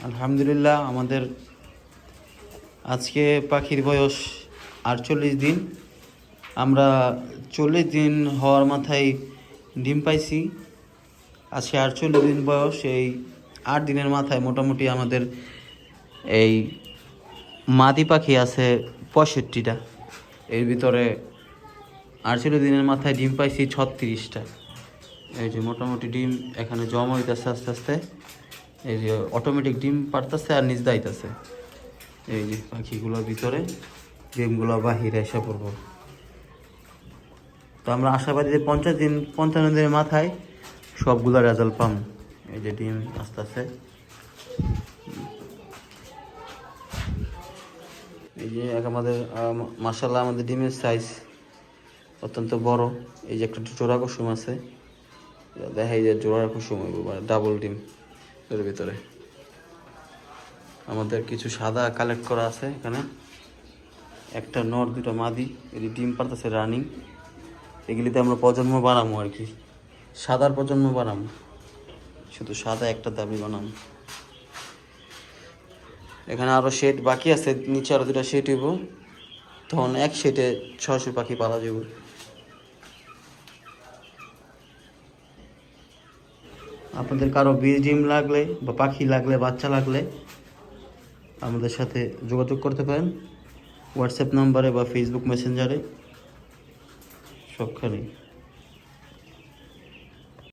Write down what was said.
আলহামদুলিল্লাহ, আমাদের আজকে পাখির বয়স 48 দিন। আমরা 40 দিন হওয়ার মাথায় ডিম পাইছি। আজকে 48 দিন বয়স। এই 8 দিনের মাথায় মোটামুটি আমাদের এই মাদি পাখি আছে 65টা। এর ভিতরে 48 দিনের মাথায় ডিম পাইছি 36টা। এই যে মোটামুটি ডিম এখানে জমা হইতেছে আস্তে আস্তে। এই যে অটোমেটিক ডিম পারতেছে আর নিচ দাইতেছে। এই যে পাখিগুলোর ভিতরে ডিমগুলো বাহিরে এসে পড়বো। তো আমরা আশাবাদী যে 55 দিনের মাথায় সবগুলো রেজাল্ট পাম। এই যে ডিম আস্তে আস্তে। এই যে আমাদের মাশাআল্লাহ আমাদের ডিমের সাইজ অত্যন্ত বড়। এই যে একটা জোড়া কুসুম আছে, দেখা যায় জোড়া কুসুম ডাবল ডিম এর ভিতরে। আমাদের কিছু সাদা কালেক্ট করা আছে এখানে, একটা নর দুটো মাদি। এটি ডিম পারতেছে রানিং। এগুলিতে আমরা প্রজন্ম বানাবো আর কি, সাদার প্রজন্ম বানাবো, শুধু সাদা একটা দাবি বানাবো। এখানে আরও শেড বাকি আছে, নিচে আরও দুটো শেড হইব, তখন এক শেডে 600 পাখি পালা যাব। আপনাদের কারো বীজ ডিম লাগলে বা পাখি লাগলে, বাচ্চা লাগলে আমাদের সাথে যোগাযোগ করতে পারেন হোয়াটসঅ্যাপ নাম্বারে বা ফেসবুক মেসেঞ্জারে, সবখানেই।